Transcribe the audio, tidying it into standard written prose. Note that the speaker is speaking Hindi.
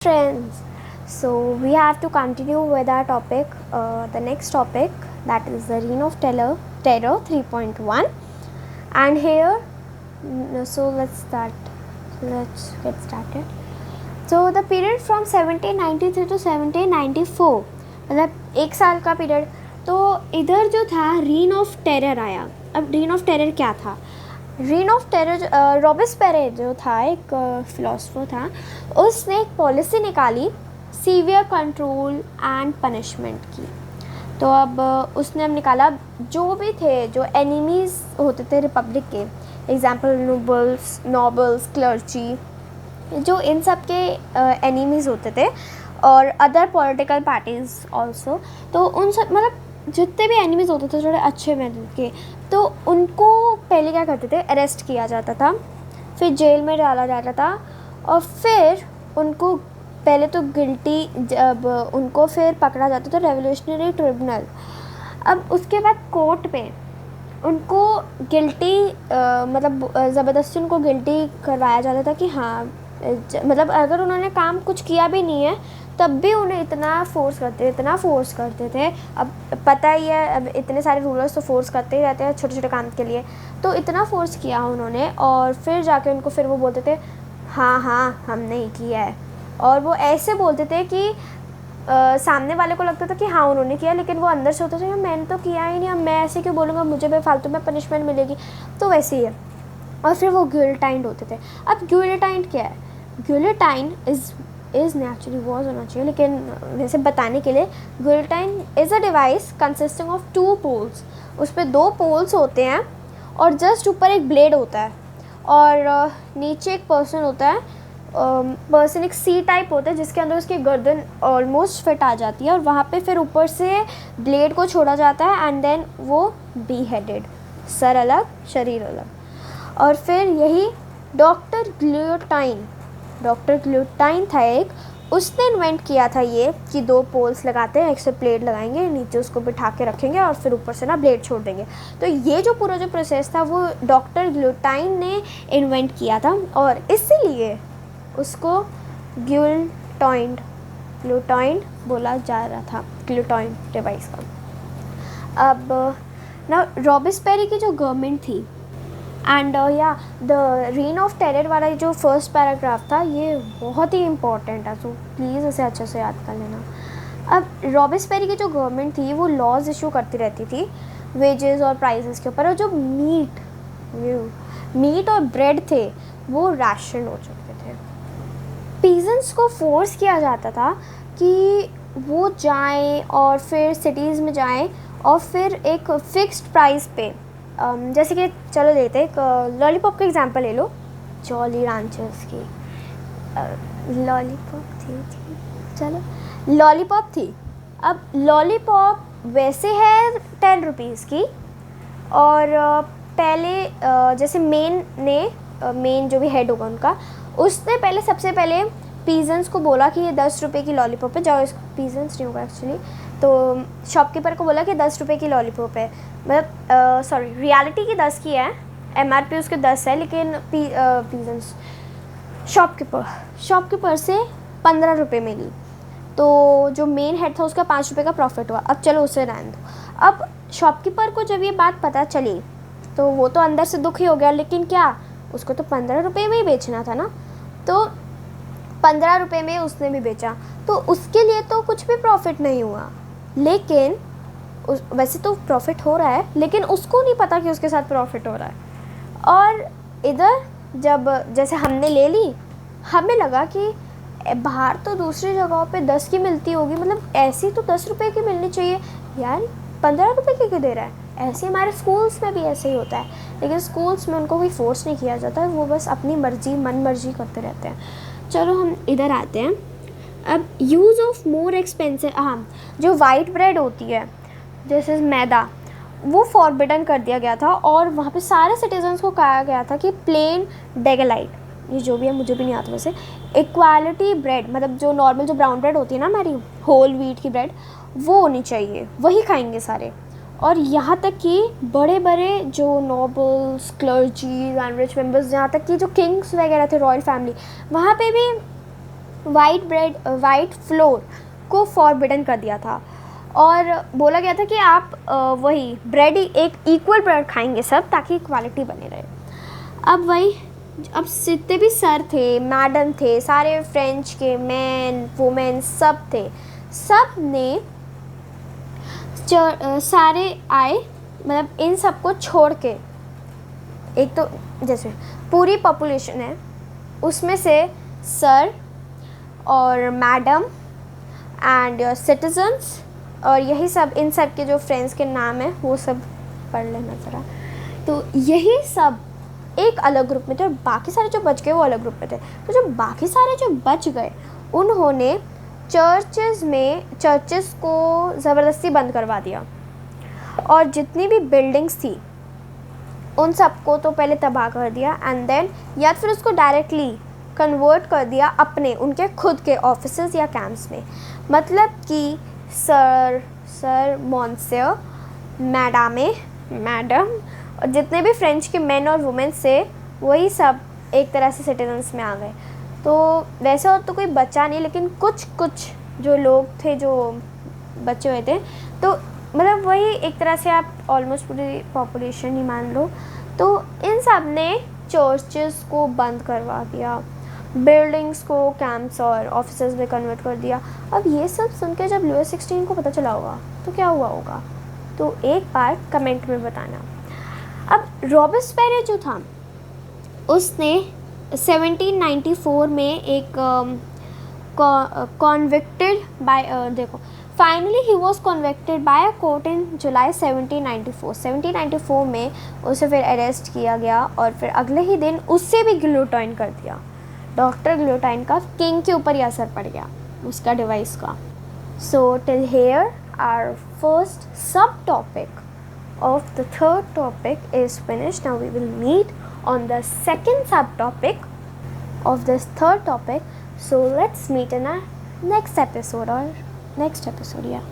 Friends, so we have to continue with our topic, the next topic, that is the Reign of Terror 3.1. And here, so let's get started. So the period from 1793 to 1794, मतलब एक साल का पीरियड. तो इधर जो था रीन ऑफ टेरर आया. अब रीन ऑफ टेरर क्या था? रीन ऑफ टेरर रॉबेस्पेरे जो था एक फिलोसफर था, उसने एक पॉलिसी निकाली सीवियर कंट्रोल एंड पनिशमेंट की. तो अब उसने अब निकाला जो भी थे, जो एनिमीज़ होते थे रिपब्लिक के, एग्जाम्पल नोबल्स क्लर्जी, जो इन सब के एनिमीज़ होते थे, और अदर पॉलिटिकल पार्टीज़ ऑल्सो. तो उन सब मतलब जितने भी एनिमीज़ होते थे थोड़े अच्छे मैनर के, तो उनको पहले क्या करते थे, अरेस्ट किया जाता था, फिर जेल में डाला जाता था, और फिर उनको पहले तो गिल्टी, जब उनको फिर पकड़ा जाता था रेवोल्यूशनरी ट्रिब्यूनल. अब उसके बाद कोर्ट पे उनको गिल्टी मतलब ज़बरदस्ती उनको गिल्टी करवाया जाता था कि हाँ, मतलब अगर उन्होंने काम कुछ किया भी नहीं है तब भी उन्हें इतना फोर्स करते थे. अब पता ही है, अब इतने सारे रूलर्स तो फोर्स करते ही रहते हैं छोटे छोटे काम के लिए. तो इतना फोर्स किया उन्होंने, और फिर जाके उनको फिर वो बोलते थे हाँ हमने ही किया है. और वो ऐसे बोलते थे कि सामने वाले को लगता था कि हाँ उन्होंने किया, लेकिन वो अंदर से होता था कि मैंने तो किया ही नहीं, अब मैं ऐसे क्यों बोलूँगा, मुझे बेफालतू में पनिशमेंट मिलेगी. तो वैसे ही है. और फिर वो गिल्टाइंड होते थे. अब गिल्टाइंड क्या है? गिल्टाइन इज़ नेचुरली वॉज होना चाहिए, लेकिन वैसे बताने के लिए, guillotine is a device consisting of 2 poles. उस पर 2 पोल्स होते हैं, और जस्ट ऊपर एक ब्लेड होता है, और नीचे एक पर्सन होता है. पर्सन एक सी टाइप होता है जिसके अंदर उसकी गर्दन ऑलमोस्ट फिट आ जाती है, और वहाँ पे फिर ऊपर से ब्लेड को छोड़ा जाता है, एंड देन वो बी हेडेड, सर अलग शरीर अलग. और फिर यही डॉक्टर ग्लूटाइन था एक, उसने इन्वेंट किया था ये कि 2 पोल्स लगाते हैं, एक से प्लेट लगाएंगे, नीचे उसको बिठा के रखेंगे, और फिर ऊपर से ना ब्लेड छोड़ देंगे. तो ये जो पूरा जो प्रोसेस था वो डॉक्टर ग्लूटाइन ने इन्वेंट किया था, और इसीलिए उसको ग्लूटाइन बोला जा रहा था, ग्लूटाइन डिवाइस का. अब ना रॉबेस्पेरी की जो गवर्नमेंट थी, and the reign of terror वाला जो फर्स्ट पैराग्राफ था, ये बहुत ही इम्पॉर्टेंट है, सो प्लीज़ इसे अच्छे से याद कर लेना. अब रॉबेस्पेरी की जो गवर्नमेंट थी वो लॉज इशू करती रहती थी वेजेस और प्राइसेस के ऊपर, और जो मीट और ब्रेड थे वो राशन हो चुके थे. पीजेंट्स को फोर्स किया जाता था कि वो जाएं और फिर सिटीज़ में जाएं, और फिर एक फ़िक्स्ड प्राइस पे, जैसे कि चलो लेते एक लॉलीपॉप का एग्जांपल ले लो. जॉली रांचर्स की लॉलीपॉप चलो लॉलीपॉप थी. अब लॉलीपॉप वैसे है 10 रुपीज़ की, और पहले जैसे मेन जो भी हेड होगा उनका, उसने सबसे पहले पीजेंट्स को बोला कि ये 10 रुपये की लॉलीपॉप है. जाओ, पीजेंट्स नहीं होगा एक्चुअली, तो शॉपकीपर को बोला कि 10 रुपये की लॉलीपॉप है, मतलब सॉरी, रियलिटी की 10 की है, MRP उसके 10 है, लेकिन पीजेंट्स शॉपकीपर से 15 रुपये मिली. तो जो मेन हेड था उसका 5 रुपये का प्रॉफिट हुआ. अब चलो उसे रहने दो. अब शॉपकीपर को जब ये बात पता चली तो वो तो अंदर से दुखी हो गया, लेकिन क्या, उसको तो 15 रुपये में ही बेचना था ना. तो 15 रुपये में उसने भी बेचा, तो उसके लिए तो कुछ भी प्रॉफिट नहीं हुआ, लेकिन वैसे तो प्रॉफिट हो रहा है, लेकिन उसको नहीं पता कि उसके साथ प्रॉफिट हो रहा है. और इधर जब जैसे हमने ले ली, हमें लगा कि बाहर तो दूसरी जगहों पे 10 की मिलती होगी, मतलब ऐसी तो 10 रुपये की मिलनी चाहिए यार, 15 रुपये की क्यों दे रहा है. ऐसे हमारे स्कूल्स में भी ऐसे ही होता है, लेकिन स्कूल्स में उनको कोई फोर्स नहीं किया जाता है, वो बस अपनी मन मर्जी करते रहते हैं. चलो हम इधर आते हैं. अब यूज़ ऑफ मोर एक्सपेंसिव, हाँ, जो वाइट ब्रेड होती है जैसे मैदा, वो फॉरबिडन कर दिया गया था, और वहाँ पे सारे सिटीजन्स को कहा गया था कि प्लेन डेगलाइट, ये जो भी है मुझे भी नहीं आता वैसे, इक्वालिटी ब्रेड, मतलब जो नॉर्मल जो ब्राउन ब्रेड होती है ना हमारी होल व्हीट की ब्रेड, वो होनी चाहिए, वही खाएंगे सारे. और यहाँ तक कि बड़े बड़े जो nobles clergy and rich members, यहाँ तक कि जो किंग्स वगैरह थे, रॉयल फैमिली, वहाँ पे भी वाइट फ्लोर को फॉरबिडन कर दिया था और बोला गया था कि आप वही ब्रेड एक इक्वल ब्रेड खाएंगे सब, ताकि इक्वालिटी बने रहे। अब जितने भी सर थे, मैडम थे, सारे फ्रेंच के मैन वुमेन सब थे, सब ने सारे आए, मतलब इन सब को छोड़ के, एक तो जैसे पूरी पॉपुलेशन है उसमें से सर और मैडम एंड योर सिटीजन्स और यही सब, इन सब के जो फ्रेंड्स के नाम है वो सब पढ़ लेना ज़रा। तो यही सब एक अलग ग्रुप में थे और बाकी सारे जो बच गए वो अलग ग्रुप में थे। तो जो बाकी सारे जो बच गए उन्होंने चर्चेस को ज़बरदस्ती बंद करवा दिया और जितनी भी बिल्डिंग्स थी उन सबको तो पहले तबाह कर दिया एंड देन या फिर उसको डायरेक्टली कन्वर्ट कर दिया अपने उनके खुद के ऑफिसेस या कैंप्स में। मतलब कि सर मॉन्सियर, मैडम और जितने भी फ्रेंच के मैन और वुमेन से वही सब एक तरह से सिटीजन्स में आ गए। तो वैसे और तो कोई बचा नहीं, लेकिन कुछ जो लोग थे जो बचे हुए थे, तो मतलब वही एक तरह से आप ऑलमोस्ट पूरी पॉपुलेशन ही मान लो। तो इन सब ने चर्चेस को बंद करवा दिया, बिल्डिंग्स को कैंप्स और ऑफिसेज में कन्वर्ट कर दिया। अब ये सब सुन के जब लुईस 16 को पता चला होगा तो क्या हुआ होगा, तो एक बार कमेंट में बताना। अब रॉबेस्पियर जो था उसने 1794 में एक convicted by finally he was convicted by a court in July 1794 में उसे फिर अरेस्ट किया गया और फिर अगले ही दिन उससे भी गिलोटाइन कर दिया। डॉक्टर गिलोटाइन का किंग के ऊपर ही असर पड़ गया उसका डिवाइस का। So till here our first सब topic of the third topic is finished. Now we will meet on the second subtopic of this third topic. So let's meet in our next episode. Yeah.